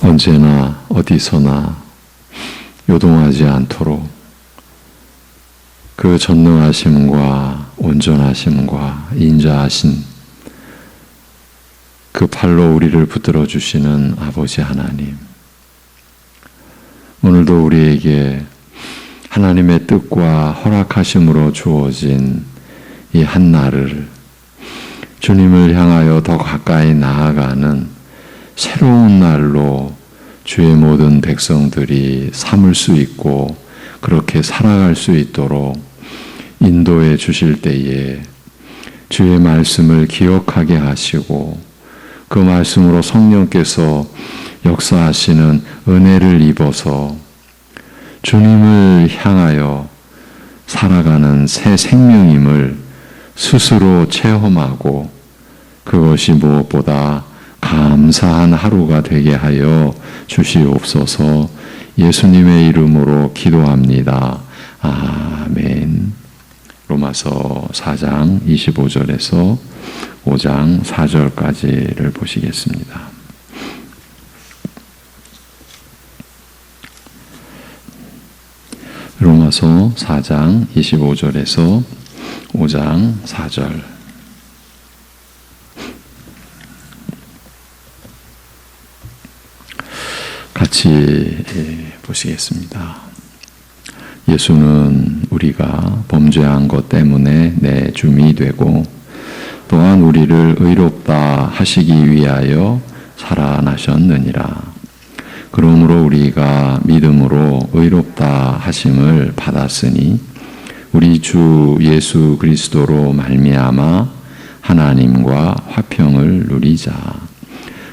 언제나 어디서나 요동하지 않도록 그 전능하심과 온전하심과 인자하신 그 팔로 우리를 붙들어 주시는 아버지 하나님, 오늘도 우리에게 하나님의 뜻과 허락하심으로 주어진 이 한날을 주님을 향하여 더 가까이 나아가는 새로운 날로 주의 모든 백성들이 삼을 수 있고 그렇게 살아갈 수 있도록 인도해 주실 때에 주의 말씀을 기억하게 하시고 그 말씀으로 성령께서 역사하시는 은혜를 입어서 주님을 향하여 살아가는 새 생명임을 스스로 체험하고 그것이 무엇보다 감사한 하루가 되게 하여 주시옵소서. 예수님의 이름으로 기도합니다. 아멘. 로마서 4장 25절에서 5장 4절까지를 보시겠습니다. 로마서 4장 25절에서 5장 4절. 같이 보시겠습니다. 예수는 우리가 범죄한 것 때문에 내 줌이 되고 또한 우리를 의롭다 하시기 위하여 살아나셨느니라. 그러므로 우리가 믿음으로 의롭다 하심을 받았으니 우리 주 예수 그리스도로 말미암아 하나님과 화평을 누리자.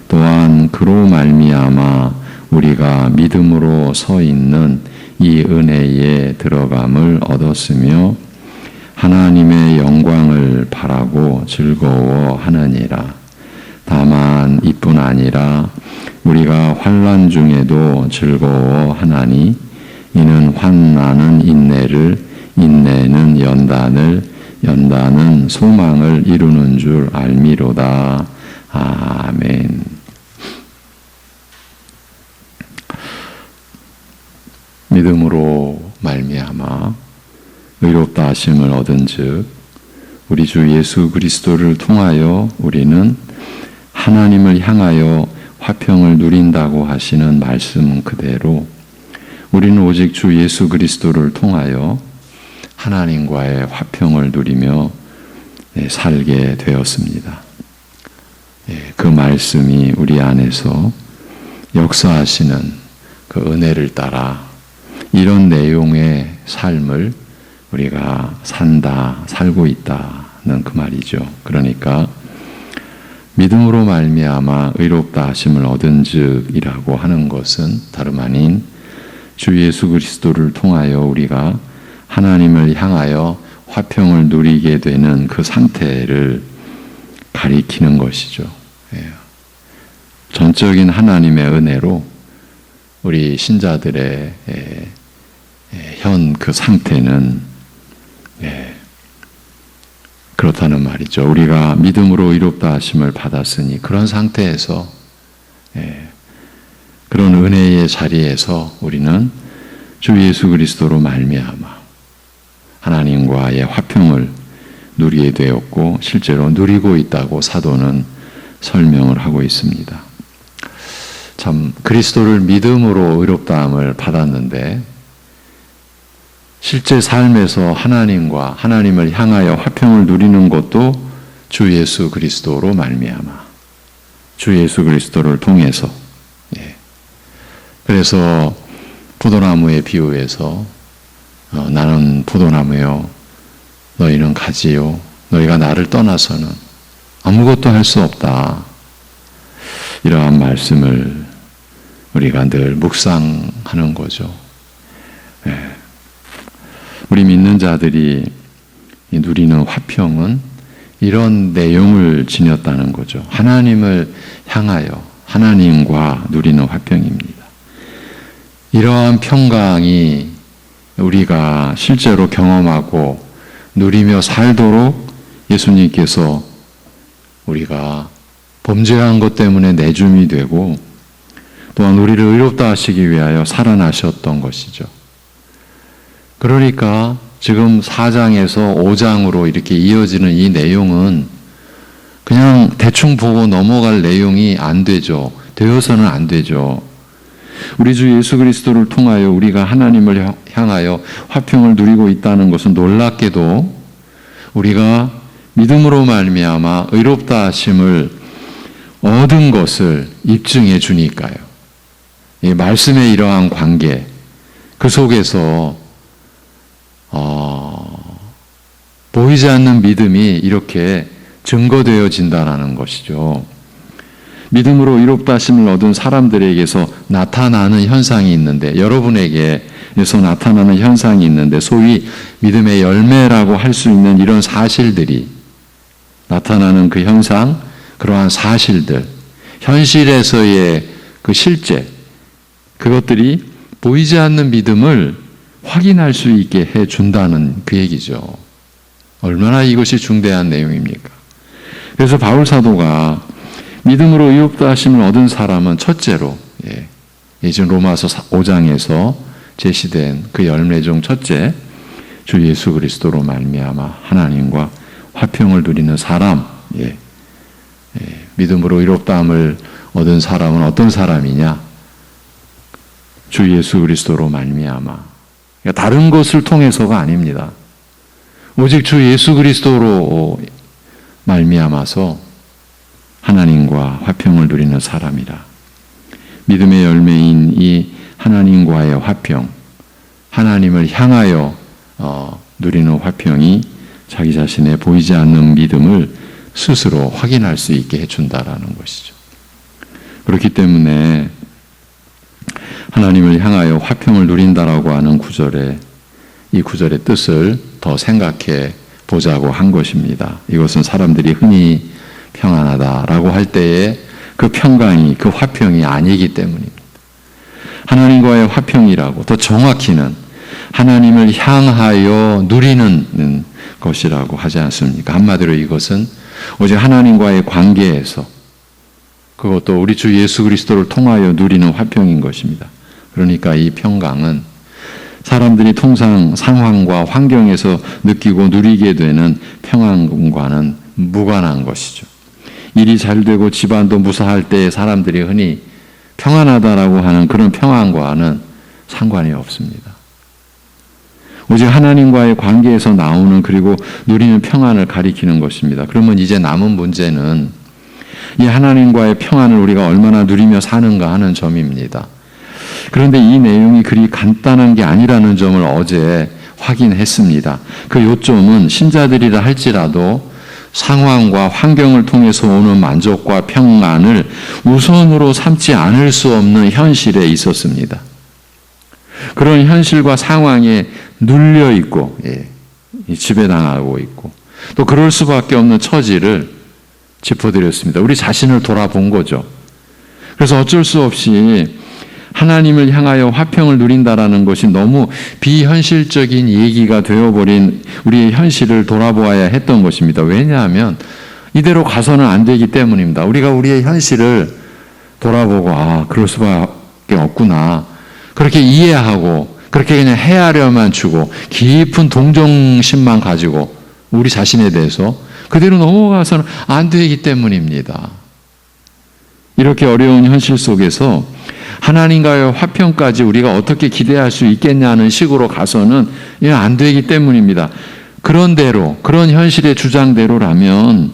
또한 그로 말미암아 우리가 믿음으로 서 있는 이 은혜에 들어감을 얻었으며 하나님의 영광을 바라고 즐거워하느니라. 다만 이뿐 아니라 우리가 환난 중에도 즐거워하나니 이는 환난은 인내를, 인내는 연단을, 연단은 소망을 이루는 줄 알미로다. 아멘. 믿음으로 말미암아 의롭다 하심을 얻은즉 우리 주 예수 그리스도를 통하여 우리는 하나님을 향하여 화평을 누린다고 하시는 말씀 그대로 우리는 오직 주 예수 그리스도를 통하여 하나님과의 화평을 누리며 살게 되었습니다. 그 말씀이 우리 안에서 역사하시는 그 은혜를 따라 이런 내용의 삶을 우리가 살고 있다는 그 말이죠. 그러니까 믿음으로 말미암아 의롭다 하심을 얻은즉이라고 하는 것은 다름 아닌 주 예수 그리스도를 통하여 우리가 하나님을 향하여 화평을 누리게 되는 그 상태를 가리키는 것이죠. 전적인 하나님의 은혜로 우리 신자들의 현 그 상태는 그렇다는 말이죠. 우리가 믿음으로 의롭다 하심을 받았으니 그런 상태에서 그런 은혜의 자리에서 우리는 주 예수 그리스도로 말미암아 하나님과의 화평을 누리게 되었고 실제로 누리고 있다고 사도는 설명을 하고 있습니다. 참 그리스도를 믿음으로 의롭다함을 받았는데 실제 삶에서 하나님과 하나님을 향하여 화평을 누리는 것도 주 예수 그리스도로 말미암아 주 예수 그리스도를 통해서 그래서 포도나무에 비유해서 나는 포도나무요 너희는 가지요 너희가 나를 떠나서는 아무것도 할 수 없다. 이러한 말씀을 우리가 늘 묵상하는 거죠. 우리 믿는 자들이 누리는 화평은 이런 내용을 지녔다는 거죠. 하나님을 향하여 하나님과 누리는 화평입니다. 이러한 평강이 우리가 실제로 경험하고 누리며 살도록 예수님께서 우리가 범죄한 것 때문에 내줌이 되고 또한 우리를 의롭다 하시기 위하여 살아나셨던 것이죠. 그러니까 지금 4장에서 5장으로 이렇게 이어지는 이 내용은 그냥 대충 보고 넘어갈 내용이 안 되죠. 되어서는 안 되죠. 우리 주 예수 그리스도를 통하여 우리가 하나님을 향하여 화평을 누리고 있다는 것은 놀랍게도 우리가 믿음으로 말미암아 의롭다 하심을 얻은 것을 입증해 주니까요. 이 말씀의 이러한 관계, 그 속에서 보이지 않는 믿음이 이렇게 증거되어진다는 것이죠. 믿음으로 의롭다 하심을 얻은 사람들에게서 나타나는 현상이 있는데, 여러분에게서 나타나는 현상이 있는데, 소위 믿음의 열매라고 할 수 있는 이런 사실들이 나타나는 그 현상, 그러한 사실들, 현실에서의 그 실제, 그것들이 보이지 않는 믿음을 확인할 수 있게 해준다는 그 얘기죠. 얼마나 이것이 중대한 내용입니까? 그래서 바울 사도가 믿음으로 의롭다 하심을 얻은 사람은 첫째로, 예전 로마서 5장에서 제시된 그 열매 중 첫째, 주 예수 그리스도로 말미암아 하나님과 화평을 누리는 사람, 믿음으로 의롭다함을 얻은 사람은 어떤 사람이냐? 주 예수 그리스도로 말미암아. 그러니까 다른 것을 통해서가 아닙니다. 오직 주 예수 그리스도로 말미암아서 하나님과 화평을 누리는 사람이라. 믿음의 열매인 이 하나님과의 화평, 하나님을 향하여 누리는 화평이 자기 자신의 보이지 않는 믿음을 스스로 확인할 수 있게 해준다라는 것이죠. 그렇기 때문에 하나님을 향하여 화평을 누린다라고 하는 구절에, 이 구절의 뜻을 더 생각해 보자고 한 것입니다. 이것은 사람들이 흔히 평안하다라고 할 때에 그 평강이, 그 화평이 아니기 때문입니다. 하나님과의 화평이라고, 더 정확히는 하나님을 향하여 누리는 것이라고 하지 않습니까? 한마디로 이것은 오직 하나님과의 관계에서, 그것도 우리 주 예수 그리스도를 통하여 누리는 화평인 것입니다. 그러니까 이 평강은 사람들이 통상 상황과 환경에서 느끼고 누리게 되는 평안과는 무관한 것이죠. 일이 잘 되고 집안도 무사할 때 사람들이 흔히 평안하다라고 하는 그런 평안과는 상관이 없습니다. 오직 하나님과의 관계에서 나오는, 그리고 누리는 평안을 가리키는 것입니다. 그러면 이제 남은 문제는 이 하나님과의 평안을 우리가 얼마나 누리며 사는가 하는 점입니다. 그런데 이 내용이 그리 간단한 게 아니라는 점을 어제 확인했습니다. 그 요점은 신자들이라 할지라도 상황과 환경을 통해서 오는 만족과 평안을 우선으로 삼지 않을 수 없는 현실에 있었습니다. 그런 현실과 상황에 눌려 있고, 지배당하고 있고, 또 그럴 수밖에 없는 처지를 짚어드렸습니다. 우리 자신을 돌아본 거죠. 그래서 어쩔 수 없이 하나님을 향하여 화평을 누린다라는 것이 너무 비현실적인 얘기가 되어버린 우리의 현실을 돌아보아야 했던 것입니다. 왜냐하면 이대로 가서는 안 되기 때문입니다. 우리가 우리의 현실을 돌아보고, 그럴 수밖에 없구나, 그렇게 이해하고 그렇게 그냥 헤아려만 주고 깊은 동정심만 가지고 우리 자신에 대해서 그대로 넘어가서는 안 되기 때문입니다. 이렇게 어려운 현실 속에서 하나님과의 화평까지 우리가 어떻게 기대할 수 있겠냐는 식으로 가서는 안 되기 때문입니다. 그런 대로, 그런 현실의 주장대로라면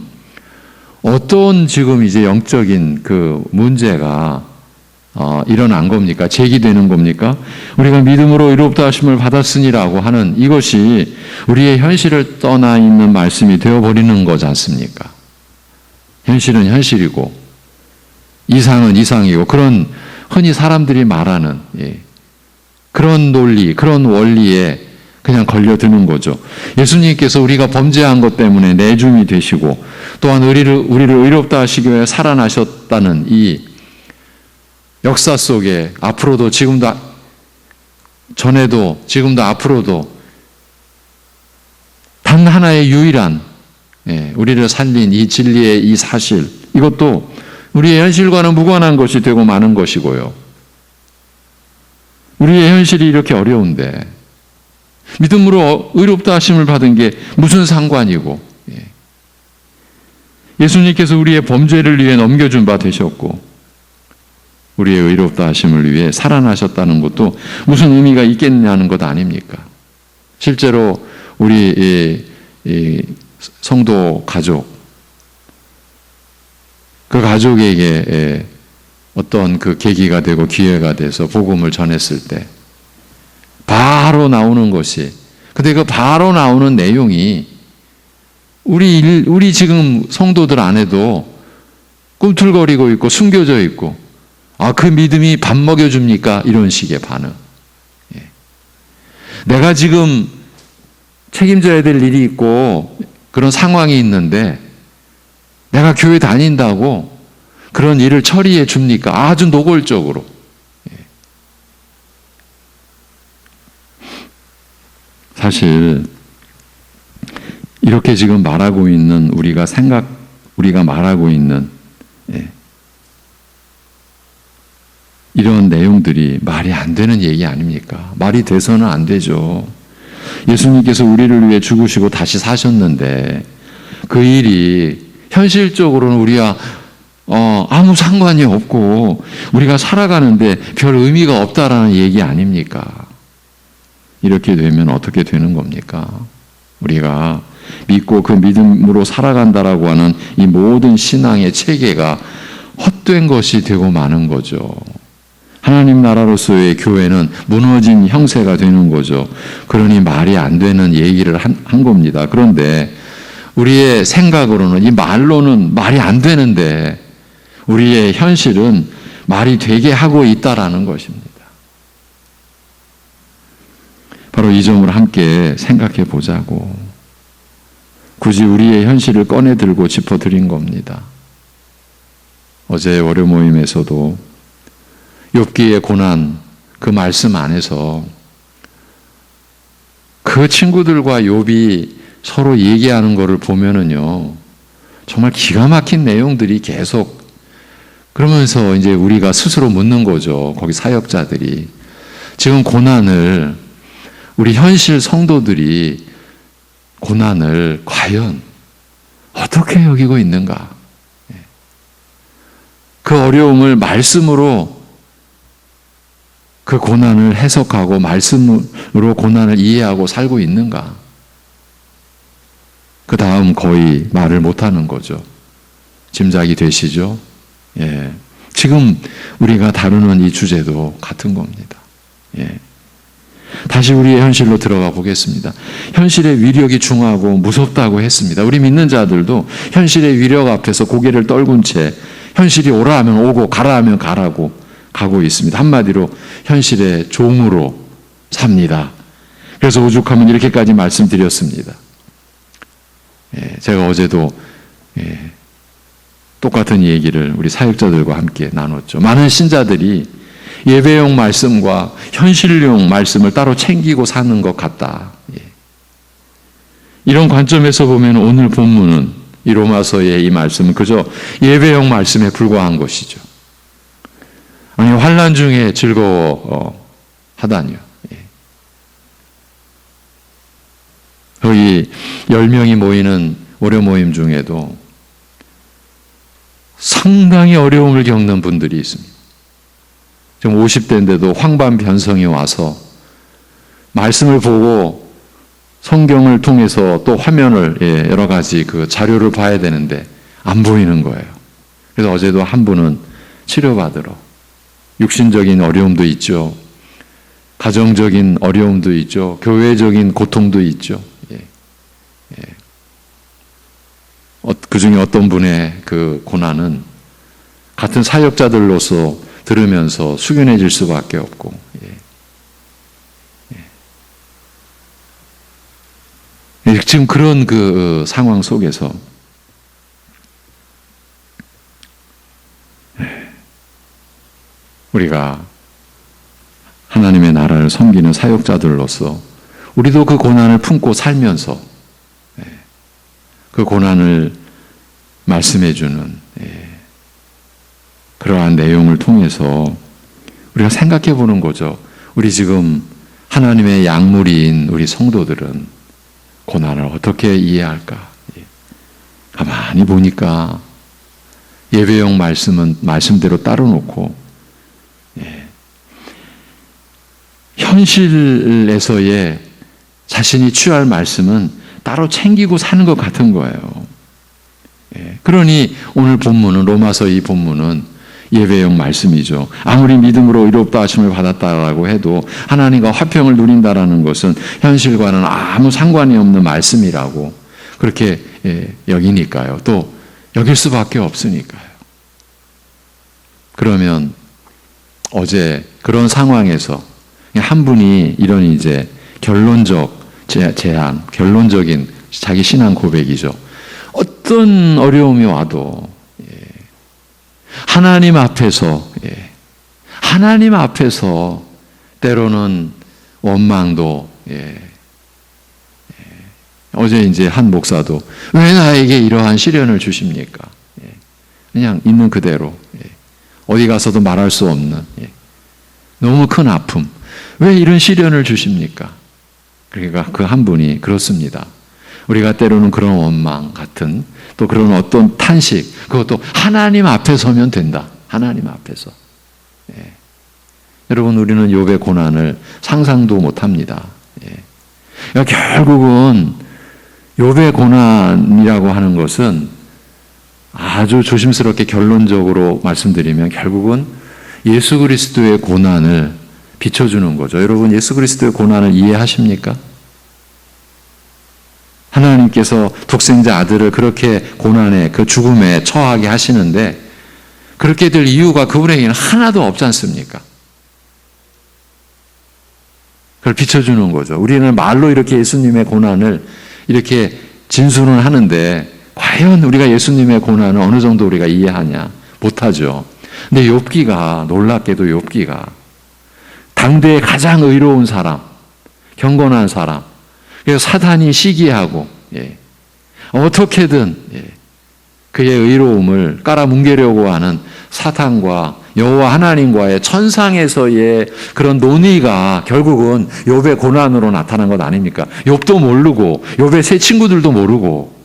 어떤 지금 이제 영적인 그 문제가 일어난 겁니까? 제기되는 겁니까? 우리가 믿음으로 의롭다 하심을 받았으니라고 하는 이것이 우리의 현실을 떠나 있는 말씀이 되어버리는 거지 않습니까? 현실은 현실이고 이상은 이상이고, 그런 흔히 사람들이 말하는 그런 논리, 그런 원리에 그냥 걸려드는 거죠. 예수님께서 우리가 범죄한 것 때문에 내줌이 되시고, 또한 우리를 의롭다 하시기 위해 살아나셨다는 이 역사 속에 앞으로도, 지금도, 전에도, 지금도, 앞으로도 단 하나의 유일한 우리를 살린 이 진리의 이 사실, 이것도 우리의 현실과는 무관한 것이 되고 마는 것이고요. 우리의 현실이 이렇게 어려운데 믿음으로 의롭다 하심을 받은 게 무슨 상관이고, 예수님께서 우리의 범죄를 위해 넘겨준 바 되셨고 우리의 의롭다 하심을 위해 살아나셨다는 것도 무슨 의미가 있겠냐는 것 아닙니까? 실제로 우리 성도 가족, 그 가족에게 어떤 그 계기가 되고 기회가 돼서 복음을 전했을 때 바로 나오는 것이, 근데 그 바로 나오는 내용이 우리 지금 성도들 안에도 꿈틀거리고 있고 숨겨져 있고, 그 믿음이 밥 먹여줍니까? 이런 식의 반응. 내가 지금 책임져야 될 일이 있고 그런 상황이 있는데 내가 교회 다닌다고 그런 일을 처리해 줍니까? 아주 노골적으로. 사실 이렇게 지금 말하고 있는 우리가 말하고 있는 이런 내용들이 말이 안 되는 얘기 아닙니까? 말이 돼서는 안 되죠. 예수님께서 우리를 위해 죽으시고 다시 사셨는데 그 일이 현실적으로는 우리가 아무 상관이 없고 우리가 살아가는데 별 의미가 없다라는 얘기 아닙니까? 이렇게 되면 어떻게 되는 겁니까? 우리가 믿고 그 믿음으로 살아간다라고 하는 이 모든 신앙의 체계가 헛된 것이 되고 마는 거죠. 하나님 나라로서의 교회는 무너진 형세가 되는 거죠. 그러니 말이 안 되는 얘기를 한 겁니다. 그런데 우리의 생각으로는, 이 말로는 말이 안 되는데 우리의 현실은 말이 되게 하고 있다라는 것입니다. 바로 이 점을 함께 생각해 보자고 굳이 우리의 현실을 꺼내 들고 짚어 드린 겁니다. 어제 월요 모임에서도 욥기의 고난, 그 말씀 안에서 그 친구들과 욥이 서로 얘기하는 것을 보면은요, 정말 기가 막힌 내용들이 계속, 그러면서 이제 우리가 스스로 묻는 거죠. 거기 사역자들이. 지금 고난을, 우리 현실 성도들이 고난을 과연 어떻게 여기고 있는가? 그 어려움을 말씀으로 그 고난을 해석하고 말씀으로 고난을 이해하고 살고 있는가? 그 다음 거의 말을 못하는 거죠. 짐작이 되시죠? 예. 지금 우리가 다루는 이 주제도 같은 겁니다. 예. 다시 우리의 현실로 들어가 보겠습니다. 현실의 위력이 중하고 무섭다고 했습니다. 우리 믿는 자들도 현실의 위력 앞에서 고개를 떨군 채 현실이 오라 하면 오고 가라 하면 가라고 가고 있습니다. 한마디로 현실의 종으로 삽니다. 그래서 오죽하면 이렇게까지 말씀드렸습니다. 제가 어제도 똑같은 얘기를 우리 사역자들과 함께 나눴죠. 많은 신자들이 예배용 말씀과 현실용 말씀을 따로 챙기고 사는 것 같다. 이런 관점에서 보면 오늘 본문은, 이 로마서의 이 말씀은 그저 예배용 말씀에 불과한 것이죠. 아니, 환난 중에 즐거워 하다니요. 거기 10명이 모이는 월요 모임 중에도 상당히 어려움을 겪는 분들이 있습니다. 지금 50대인데도 황반 변성이 와서 말씀을 보고 성경을 통해서 또 화면을 여러 가지 그 자료를 봐야 되는데 안 보이는 거예요. 그래서 어제도 한 분은 치료받으러, 육신적인 어려움도 있죠. 가정적인 어려움도 있죠. 교회적인 고통도 있죠. 그 중에 어떤 분의 그 고난은 같은 사역자들로서 들으면서 숙연해질 수밖에 없고, 지금 그런 그 상황 속에서 우리가 하나님의 나라를 섬기는 사역자들로서 우리도 그 고난을 품고 살면서 그 고난을 말씀해 주는 그러한 내용을 통해서 우리가 생각해 보는 거죠. 우리 지금 하나님의 약물인 우리 성도들은 고난을 어떻게 이해할까? 가만히 보니까 예배용 말씀은 말씀대로 따로 놓고 현실에서의 자신이 취할 말씀은 따로 챙기고 사는 것 같은 거예요. 그러니 오늘 본문은, 로마서 이 본문은 예배용 말씀이죠. 아무리 믿음으로 의롭다 하심을 받았다라고 해도 하나님과 화평을 누린다라는 것은 현실과는 아무 상관이 없는 말씀이라고 그렇게 여기니까요. 또 여길 수밖에 없으니까요. 그러면 어제 그런 상황에서 한 분이 이런 이제 결론적 제안, 결론적인 자기 신앙 고백이죠. 어떤 어려움이 와도 하나님 앞에서 때로는 원망도, 어제 이제 한 목사도 왜 나에게 이러한 시련을 주십니까? 그냥 있는 그대로, 어디 가서도 말할 수 없는 너무 큰 아픔, 왜 이런 시련을 주십니까? 그러니까 그 한 분이 그렇습니다. 우리가 때로는 그런 원망 같은, 또 그런 어떤 탄식, 그것도 하나님 앞에 서면 된다. 하나님 앞에서. 여러분, 우리는 욥의 고난을 상상도 못합니다. 그러니까 결국은 욥의 고난이라고 하는 것은 아주 조심스럽게 결론적으로 말씀드리면 결국은 예수 그리스도의 고난을 비춰주는 거죠. 여러분, 예수 그리스도의 고난을 이해하십니까? 하나님께서 독생자 아들을 그렇게 고난에, 그 죽음에 처하게 하시는데 그렇게 될 이유가 그분에게는 하나도 없지 않습니까? 그걸 비춰주는 거죠. 우리는 말로 이렇게 예수님의 고난을 이렇게 진술은 하는데 과연 우리가 예수님의 고난을 어느 정도 우리가 이해하냐? 못하죠. 근데 욥기가, 놀랍게도 욥기가 당대의 가장 의로운 사람, 경건한 사람, 그래서 사단이 시기하고 어떻게든 그의 의로움을 깔아뭉개려고 하는 사탄과 여호와 하나님과의 천상에서의 그런 논의가 결국은 욥의 고난으로 나타난 것 아닙니까? 욥도 모르고 욥의 세 친구들도 모르고,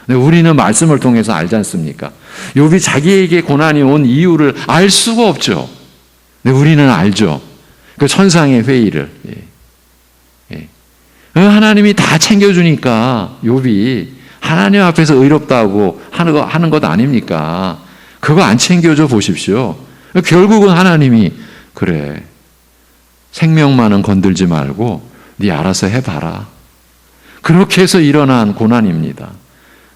근데 우리는 말씀을 통해서 알지 않습니까? 욥이 자기에게 고난이 온 이유를 알 수가 없죠. 근데 우리는 알죠. 그 천상의 회의를. 하나님이 다 챙겨주니까 욥이 하나님 앞에서 의롭다고 하는 것 아닙니까? 그거 안 챙겨줘 보십시오. 결국은 하나님이 그래, 생명만은 건들지 말고 네 알아서 해봐라. 그렇게 해서 일어난 고난입니다.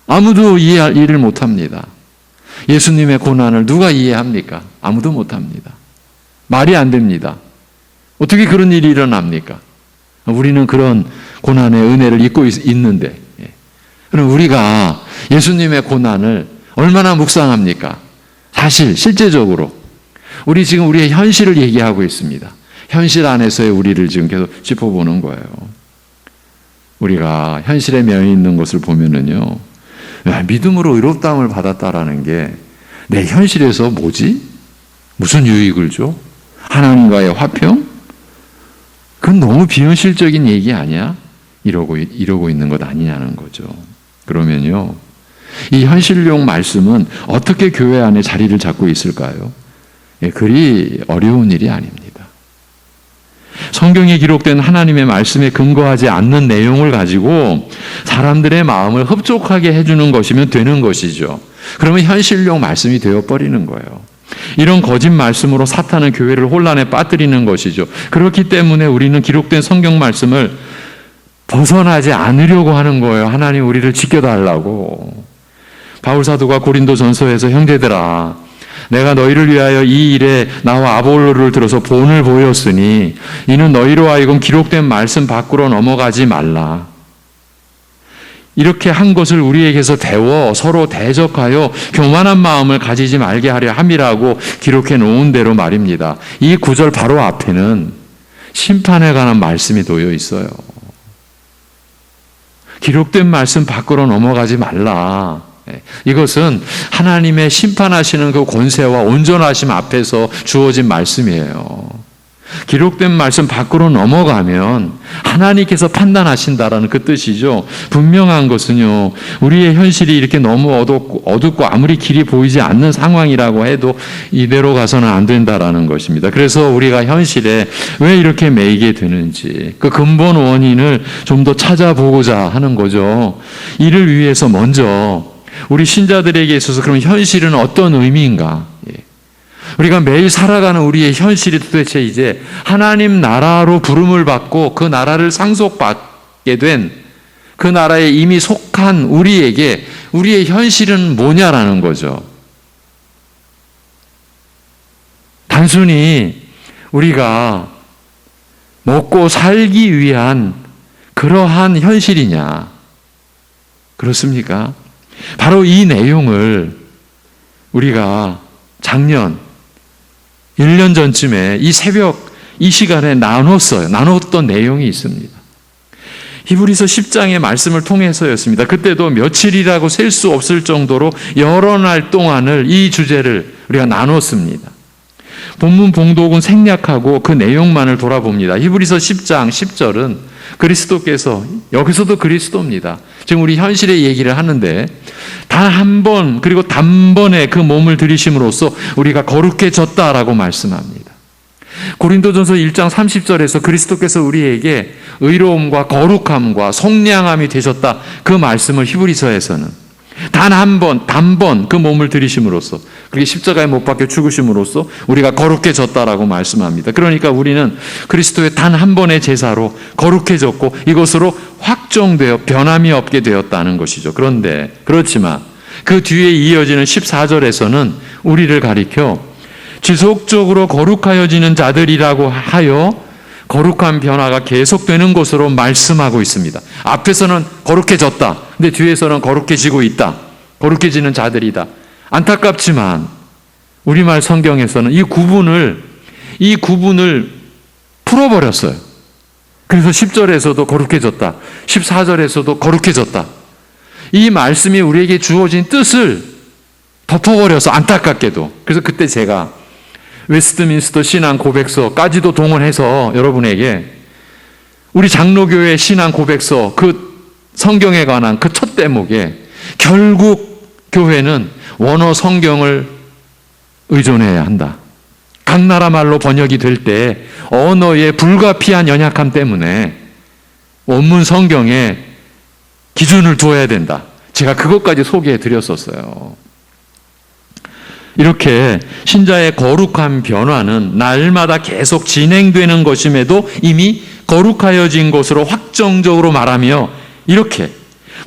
아무도 이해를 못합니다. 예수님의 고난을 누가 이해합니까? 아무도 못합니다. 말이 안 됩니다. 어떻게 그런 일이 일어납니까? 우리는 그런 고난의 은혜를 잊고 있는데, 그럼 우리가 예수님의 고난을 얼마나 묵상합니까? 사실 실제적으로 우리 지금 우리의 현실을 얘기하고 있습니다. 현실 안에서의 우리를 지금 계속 짚어보는 거예요. 우리가 현실에 매여 있는 것을 보면은요, 믿음으로 의롭다함을 받았다라는 게 내 현실에서 뭐지? 무슨 유익을 줘? 하나님과의 화평? 그건 너무 비현실적인 얘기 아니야? 이러고 있는 것 아니냐는 거죠. 그러면요, 이 현실용 말씀은 어떻게 교회 안에 자리를 잡고 있을까요? 그리 어려운 일이 아닙니다. 성경에 기록된 하나님의 말씀에 근거하지 않는 내용을 가지고 사람들의 마음을 흡족하게 해주는 것이면 되는 것이죠. 그러면 현실용 말씀이 되어버리는 거예요. 이런 거짓 말씀으로 사탄은 교회를 혼란에 빠뜨리는 것이죠. 그렇기 때문에 우리는 기록된 성경 말씀을 벗어나지 않으려고 하는 거예요. 하나님 우리를 지켜달라고. 바울사도가 고린도전서에서 형제들아, 내가 너희를 위하여 이 일에 나와 아볼로를 들어서 본을 보였으니 이는 너희로 하여금 기록된 말씀 밖으로 넘어가지 말라. 이렇게 한 것을 우리에게서 배워 서로 대적하여 교만한 마음을 가지지 말게 하려 함이라고 기록해 놓은 대로 말입니다. 이 구절 바로 앞에는 심판에 관한 말씀이 놓여 있어요. 기록된 말씀 밖으로 넘어가지 말라. 이것은 하나님의 심판하시는 그 권세와 온전하심 앞에서 주어진 말씀이에요. 기록된 말씀 밖으로 넘어가면 하나님께서 판단하신다라는 그 뜻이죠. 분명한 것은요, 우리의 현실이 이렇게 너무 어둡고 아무리 길이 보이지 않는 상황이라고 해도 이대로 가서는 안 된다라는 것입니다. 그래서 우리가 현실에 왜 이렇게 매이게 되는지 그 근본 원인을 좀 더 찾아보고자 하는 거죠. 이를 위해서 먼저 우리 신자들에게 있어서 그럼 현실은 어떤 의미인가? 우리가 매일 살아가는 우리의 현실이 도대체 이제 하나님 나라로 부름을 받고 그 나라를 상속받게 된 그 나라에 이미 속한 우리에게 우리의 현실은 뭐냐라는 거죠. 단순히 우리가 먹고 살기 위한 그러한 현실이냐? 그렇습니까? 바로 이 내용을 우리가 작년 1년 전쯤에 이 새벽 이 시간에 나눴던 내용이 있습니다. 히브리서 10장의 말씀을 통해서였습니다. 그때도 며칠이라고 셀 수 없을 정도로 여러 날 동안을 이 주제를 우리가 나눴습니다. 본문 봉독은 생략하고 그 내용만을 돌아봅니다. 히브리서 10장 10절은 그리스도께서, 여기서도 그리스도입니다. 지금 우리 현실의 얘기를 하는데 단 한 번 그리고 단번에 그 몸을 들이심으로써 우리가 거룩해졌다라고 말씀합니다. 고린도전서 1장 30절에서 그리스도께서 우리에게 의로움과 거룩함과 속량함이 되셨다, 그 말씀을 히브리서에서는 단 한 번, 단번 그 몸을 들이심으로써, 그게 십자가에 못 박혀 죽으심으로써 우리가 거룩해졌다라고 말씀합니다. 그러니까 우리는 그리스도의 단 한 번의 제사로 거룩해졌고 이것으로 확정되어 변함이 없게 되었다는 것이죠. 그렇지만 그 뒤에 이어지는 14절에서는 우리를 가리켜 지속적으로 거룩하여지는 자들이라고 하여 거룩한 변화가 계속되는 것으로 말씀하고 있습니다. 앞에서는 거룩해졌다. 근데 뒤에서는 거룩해지고 있다. 거룩해지는 자들이다. 안타깝지만 우리말 성경에서는 이 구분을 풀어버렸어요. 그래서 10절에서도 거룩해졌다. 14절에서도 거룩해졌다. 이 말씀이 우리에게 주어진 뜻을 덮어버려서 안타깝게도. 그래서 그때 제가 웨스트민스터 신앙 고백서까지도 동원해서 여러분에게 우리 장로교회 신앙 고백서 그 성경에 관한 그 첫 대목에 결국 교회는 원어 성경을 의존해야 한다. 각 나라 말로 번역이 될 때 언어의 불가피한 연약함 때문에 원문 성경에 기준을 두어야 된다. 제가 그것까지 소개해 드렸었어요. 이렇게 신자의 거룩한 변화는 날마다 계속 진행되는 것임에도 이미 거룩하여진 것으로 확정적으로 말하며, 이렇게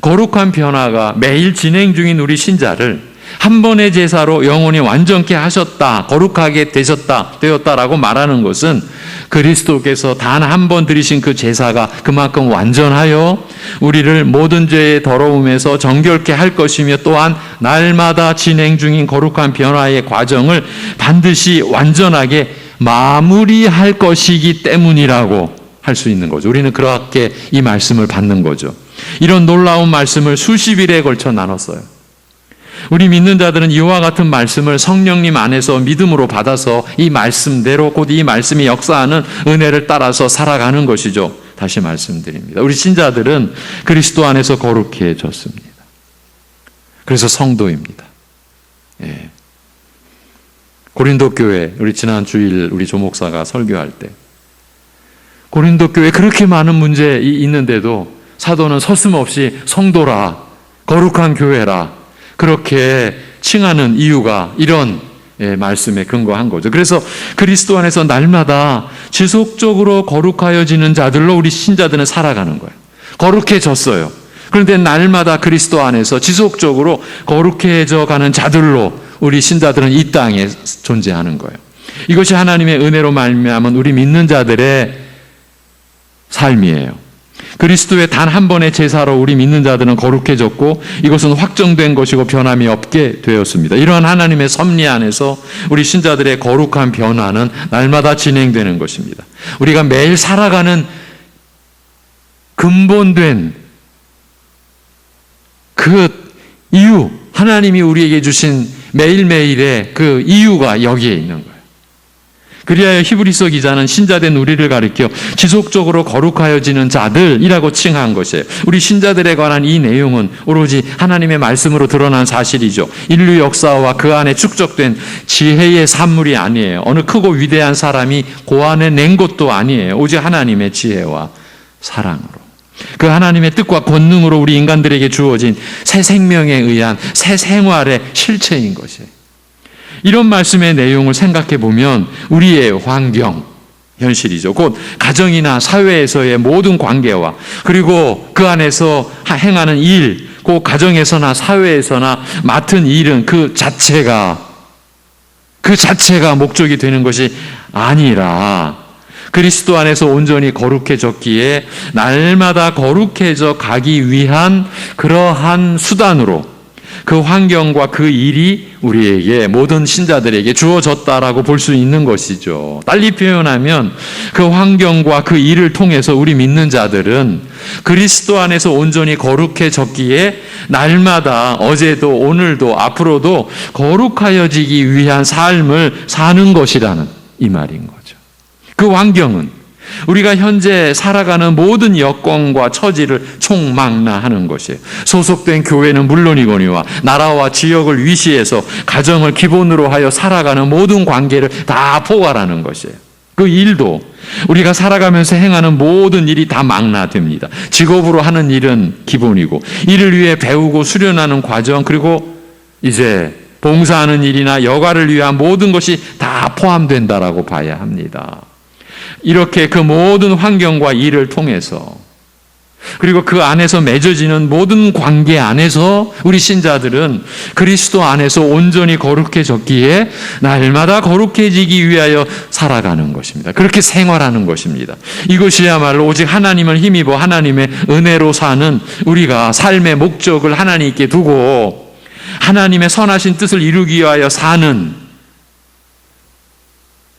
거룩한 변화가 매일 진행 중인 우리 신자를 한 번의 제사로 영원히 완전케 하셨다, 거룩하게 되었다라고 말하는 것은 그리스도께서 단 한 번 드리신 그 제사가 그만큼 완전하여 우리를 모든 죄의 더러움에서 정결케 할 것이며, 또한 날마다 진행 중인 거룩한 변화의 과정을 반드시 완전하게 마무리할 것이기 때문이라고 할 수 있는 거죠. 우리는 그렇게 이 말씀을 받는 거죠. 이런 놀라운 말씀을 수십 일에 걸쳐 나눴어요. 우리 믿는 자들은 이와 같은 말씀을 성령님 안에서 믿음으로 받아서 이 말씀대로, 곧 이 말씀이 역사하는 은혜를 따라서 살아가는 것이죠. 다시 말씀드립니다. 우리 신자들은 그리스도 안에서 거룩해졌습니다. 그래서 성도입니다. 예. 고린도 교회, 우리 지난 주일 우리 조목사가 설교할 때 고린도 교회 그렇게 많은 문제 있는데도 사도는 서슴없이 성도라, 거룩한 교회라 그렇게 칭하는 이유가 이런 말씀에 근거한 거죠. 그래서 그리스도 안에서 날마다 지속적으로 거룩하여지는 자들로 우리 신자들은 살아가는 거예요. 거룩해졌어요. 그런데 날마다 그리스도 안에서 지속적으로 거룩해져 가는 자들로 우리 신자들은 이 땅에 존재하는 거예요. 이것이 하나님의 은혜로 말미암은 우리 믿는 자들의 삶이에요. 그리스도의 단 한 번의 제사로 우리 믿는 자들은 거룩해졌고 이것은 확정된 것이고 변함이 없게 되었습니다. 이러한 하나님의 섭리 안에서 우리 신자들의 거룩한 변화는 날마다 진행되는 것입니다. 우리가 매일 살아가는 근본된 그 이유, 하나님이 우리에게 주신 매일매일의 그 이유가 여기에 있는 거예요. 그리하여 히브리서 기자는 신자된 우리를 가리켜 지속적으로 거룩하여지는 자들이라고 칭한 것이에요. 우리 신자들에 관한 이 내용은 오로지 하나님의 말씀으로 드러난 사실이죠. 인류 역사와 그 안에 축적된 지혜의 산물이 아니에요. 어느 크고 위대한 사람이 고안해낸 것도 아니에요. 오직 하나님의 지혜와 사랑으로, 그 하나님의 뜻과 권능으로 우리 인간들에게 주어진 새 생명에 의한 새 생활의 실체인 것이에요. 이런 말씀의 내용을 생각해 보면 우리의 환경, 현실이죠. 곧 가정이나 사회에서의 모든 관계와 그리고 그 안에서 행하는 일, 그 가정에서나 사회에서나 맡은 일은 그 자체가 목적이 되는 것이 아니라 그리스도 안에서 온전히 거룩해졌기에 날마다 거룩해져 가기 위한 그러한 수단으로 그 환경과 그 일이 우리에게, 모든 신자들에게 주어졌다라고 볼 수 있는 것이죠. 달리 표현하면 그 환경과 그 일을 통해서 우리 믿는 자들은 그리스도 안에서 온전히 거룩해졌기에 날마다 어제도 오늘도 앞으로도 거룩하여지기 위한 삶을 사는 것이라는 이 말인 거죠. 그 환경은 우리가 현재 살아가는 모든 여건과 처지를 총망라하는 것이에요. 소속된 교회는 물론이거니와 나라와 지역을 위시해서 가정을 기본으로 하여 살아가는 모든 관계를 다 포괄하는 것이에요. 그 일도 우리가 살아가면서 행하는 모든 일이 다 망라됩니다. 직업으로 하는 일은 기본이고 이를 위해 배우고 수련하는 과정, 그리고 이제 봉사하는 일이나 여가를 위한 모든 것이 다 포함된다라고 봐야 합니다. 이렇게 그 모든 환경과 일을 통해서, 그리고 그 안에서 맺어지는 모든 관계 안에서 우리 신자들은 그리스도 안에서 온전히 거룩해졌기에 날마다 거룩해지기 위하여 살아가는 것입니다. 그렇게 생활하는 것입니다. 이것이야말로 오직 하나님을 힘입어 하나님의 은혜로 사는, 우리가 삶의 목적을 하나님께 두고 하나님의 선하신 뜻을 이루기 위하여 사는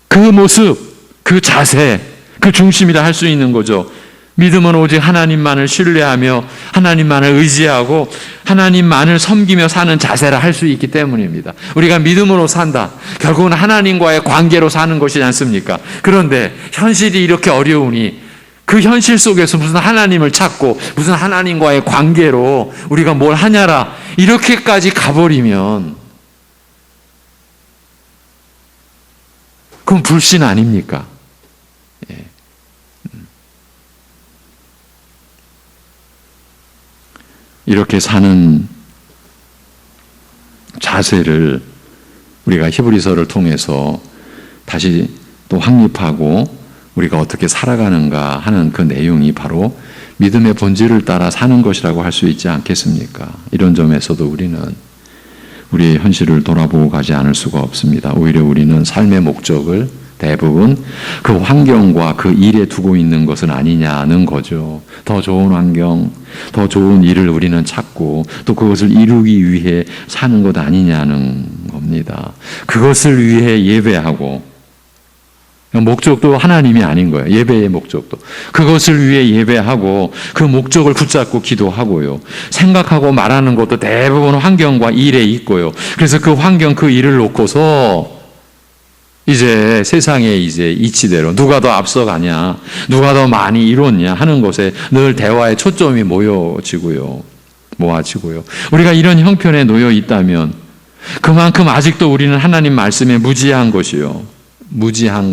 그 모습, 그 자세, 그 중심이라 할 수 있는 거죠. 믿음은 오직 하나님만을 신뢰하며 하나님만을 의지하고 하나님만을 섬기며 사는 자세라 할 수 있기 때문입니다. 우리가 믿음으로 산다. 결국은 하나님과의 관계로 사는 것이지 않습니까? 그런데 현실이 이렇게 어려우니 그 현실 속에서 무슨 하나님을 찾고 무슨 하나님과의 관계로 우리가 뭘 하냐라 이렇게까지 가버리면 그건 불신 아닙니까? 이렇게 사는 자세를 우리가 히브리서를 통해서 다시 또 확립하고 우리가 어떻게 살아가는가 하는 그 내용이 바로 믿음의 본질을 따라 사는 것이라고 할 수 있지 않겠습니까? 이런 점에서도 우리는 우리의 현실을 돌아보고 가지 않을 수가 없습니다. 오히려 우리는 삶의 목적을 대부분 그 환경과 그 일에 두고 있는 것은 아니냐는 거죠. 더 좋은 환경, 더 좋은 일을 우리는 찾고 또 그것을 이루기 위해 사는 것 아니냐는 겁니다. 그것을 위해 예배하고, 목적도 하나님이 아닌 거예요. 예배의 목적도. 그것을 위해 예배하고 그 목적을 붙잡고 기도하고요. 생각하고 말하는 것도 대부분 환경과 일에 있고요. 그래서 그 환경, 그 일을 놓고서 이제 세상의 이제 이치대로 누가 더 앞서가냐, 누가 더 많이 이뤘냐 하는 것에 늘 대화의 초점이 모아지고요. 우리가 이런 형편에 놓여 있다면 그만큼 아직도 우리는 하나님 말씀에 무지한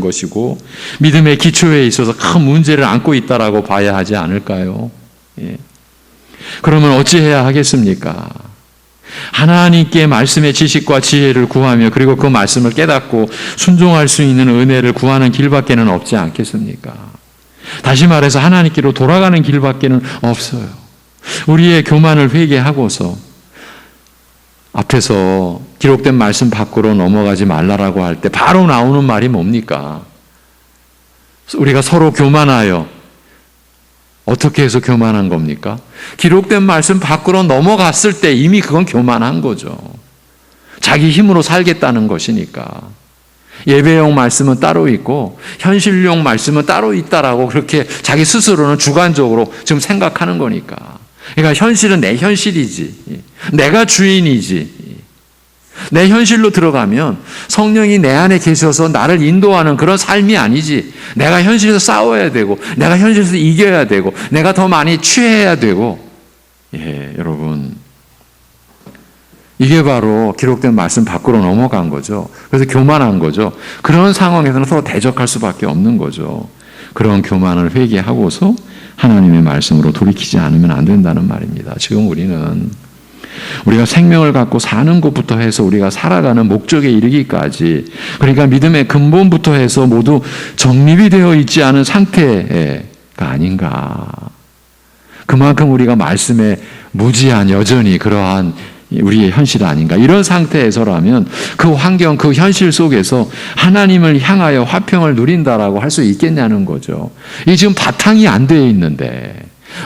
것이고 믿음의 기초에 있어서 큰 문제를 안고 있다라고 봐야 하지 않을까요? 예. 그러면 어찌해야 하겠습니까? 하나님께 말씀의 지식과 지혜를 구하며 그리고 그 말씀을 깨닫고 순종할 수 있는 은혜를 구하는 길밖에는 없지 않겠습니까? 다시 말해서 하나님께로 돌아가는 길밖에는 없어요. 우리의 교만을 회개하고서 앞에서 기록된 말씀 밖으로 넘어가지 말라라고 할 때 바로 나오는 말이 뭡니까? 우리가 서로 교만하여, 어떻게 해서 교만한 겁니까? 기록된 말씀 밖으로 넘어갔을 때 이미 그건 교만한 거죠. 자기 힘으로 살겠다는 것이니까. 예배용 말씀은 따로 있고 현실용 말씀은 따로 있다라고 그렇게 자기 스스로는 주관적으로 지금 생각하는 거니까. 그러니까 현실은 내 현실이지. 내가 주인이지. 내 현실로 들어가면 성령이 내 안에 계셔서 나를 인도하는 그런 삶이 아니지. 내가 현실에서 싸워야 되고, 내가 현실에서 이겨야 되고, 내가 더 많이 취해야 되고. 여러분, 이게 바로 기록된 말씀 밖으로 넘어간 거죠. 그래서 교만한 거죠. 그런 상황에서는 서로 대적할 수밖에 없는 거죠. 그런 교만을 회개하고서 하나님의 말씀으로 돌이키지 않으면 안 된다는 말입니다. 지금 우리가 생명을 갖고 사는 것부터 해서 우리가 살아가는 목적에 이르기까지, 그러니까 믿음의 근본부터 해서 모두 정립이 되어 있지 않은 상태가 아닌가. 그만큼 우리가 말씀에 무지한, 여전히 그러한 우리의 현실 아닌가. 이런 상태에서라면 그 환경, 그 현실 속에서 하나님을 향하여 화평을 누린다라고 할 수 있겠냐는 거죠. 이 지금 바탕이 안 되어 있는데,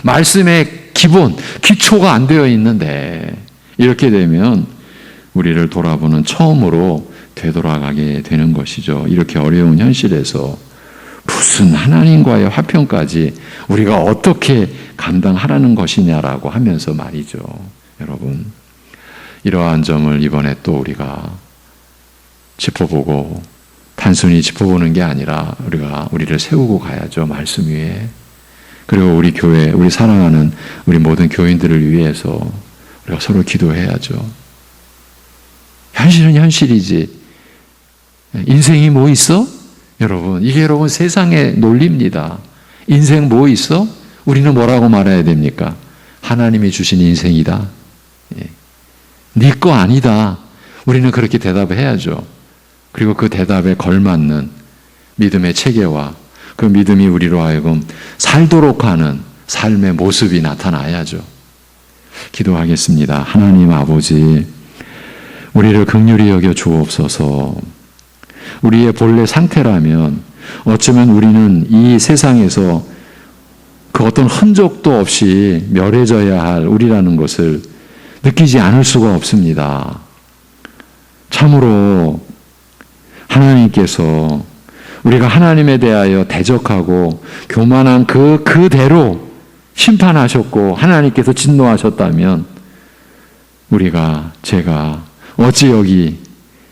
말씀의 기본, 기초가 안 되어 있는데, 이렇게 되면 우리를 돌아보는 처음으로 되돌아가게 되는 것이죠. 이렇게 어려운 현실에서 무슨 하나님과의 화평까지 우리가 어떻게 감당하라는 것이냐라고 하면서 말이죠. 여러분, 이러한 점을 이번에 또 우리가 짚어보고, 단순히 짚어보는 게 아니라 우리를 세우고 가야죠. 말씀 위에. 그리고 우리 교회, 우리 사랑하는 우리 모든 교인들을 위해서 우리가 서로 기도해야죠. 현실은 현실이지. 인생이 뭐 있어? 여러분, 이게 여러분 세상의 논리입니다. 인생 뭐 있어? 우리는 뭐라고 말해야 됩니까? 하나님이 주신 인생이다. 네 거 아니다. 우리는 그렇게 대답해야죠. 그리고 그 대답에 걸맞는 믿음의 체계와 그 믿음이 우리로 하여금 살도록 하는 삶의 모습이 나타나야죠. 기도하겠습니다. 하나님 아버지, 우리를 긍휼히 여겨 주옵소서. 우리의 본래 상태라면 어쩌면 우리는 이 세상에서 그 어떤 흔적도 없이 멸해져야 할 우리라는 것을 느끼지 않을 수가 없습니다. 참으로 하나님께서 우리가 하나님에 대하여 대적하고 교만한 그대로 심판하셨고 하나님께서 진노하셨다면 제가 어찌 여기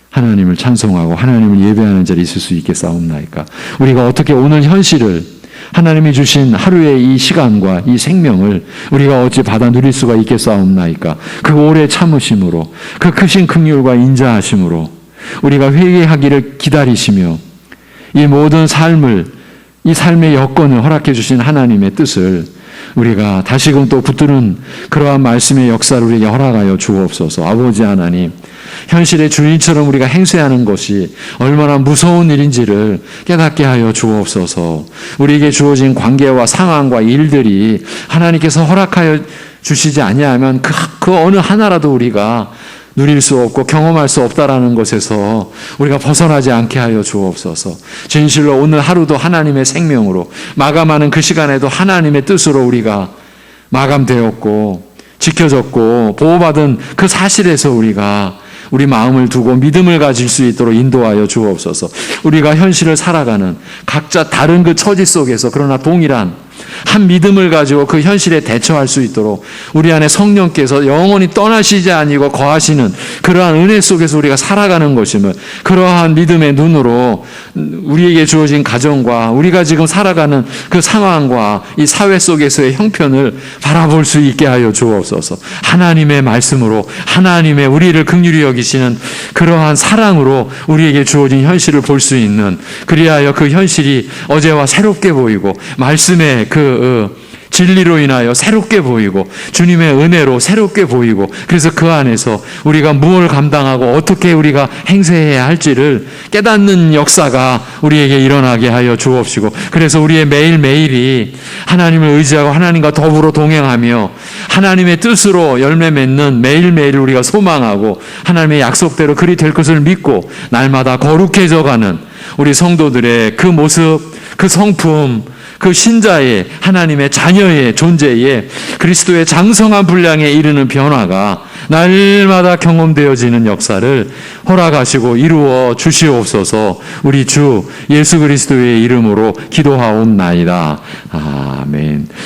하나님을 찬송하고 하나님을 예배하는 자리에 있을 수 있겠사옵나이까? 우리가 어떻게 오늘 현실을, 하나님이 주신 하루의 이 시간과 이 생명을 우리가 어찌 받아 누릴 수가 있겠사옵나이까? 그 오래 참으심으로, 그 크신 긍휼과 인자하심으로 우리가 회개하기를 기다리시며 이 모든 이 삶의 여건을 허락해 주신 하나님의 뜻을 우리가 다시금 또 붙드는 그러한 말씀의 역사를 우리에게 허락하여 주옵소서. 아버지 하나님, 현실의 주인처럼 우리가 행세하는 것이 얼마나 무서운 일인지를 깨닫게 하여 주옵소서. 우리에게 주어진 관계와 상황과 일들이 하나님께서 허락하여 주시지 아니하면 그 어느 하나라도 우리가 누릴 수 없고 경험할 수 없다라는 것에서 우리가 벗어나지 않게 하여 주옵소서. 진실로 오늘 하루도 하나님의 생명으로 마감하는 그 시간에도 하나님의 뜻으로 우리가 마감되었고 지켜졌고 보호받은 그 사실에서 우리 마음을 두고 믿음을 가질 수 있도록 인도하여 주옵소서. 우리가 현실을 살아가는 각자 다른 그 처지 속에서 그러나 동일한 한 믿음을 가지고 그 현실에 대처할 수 있도록 우리 안에 성령께서 영원히 떠나시지 아니고 거하시는 그러한 은혜 속에서 우리가 살아가는 것임을, 그러한 믿음의 눈으로 우리에게 주어진 가정과 우리가 지금 살아가는 그 상황과 이 사회 속에서의 형편을 바라볼 수 있게 하여 주옵소서. 하나님의 말씀으로, 하나님의 우리를 긍휼히 여기시는 그러한 사랑으로 우리에게 주어진 현실을 볼 수 있는, 그리하여 그 현실이 어제와 새롭게 보이고 말씀의 진리로 인하여 새롭게 보이고 주님의 은혜로 새롭게 보이고, 그래서 그 안에서 우리가 무엇을 감당하고 어떻게 우리가 행세해야 할지를 깨닫는 역사가 우리에게 일어나게 하여 주옵시고, 그래서 우리의 매일매일이 하나님을 의지하고 하나님과 더불어 동행하며 하나님의 뜻으로 열매 맺는 매일매일을 우리가 소망하고 하나님의 약속대로 그리 될 것을 믿고 날마다 거룩해져가는 우리 성도들의 그 모습, 그 성품, 그 신자의 하나님의 자녀의 존재에 그리스도의 장성한 분량에 이르는 변화가 날마다 경험되어지는 역사를 허락하시고 이루어 주시옵소서. 우리 주 예수 그리스도의 이름으로 기도하옵나이다. 아멘.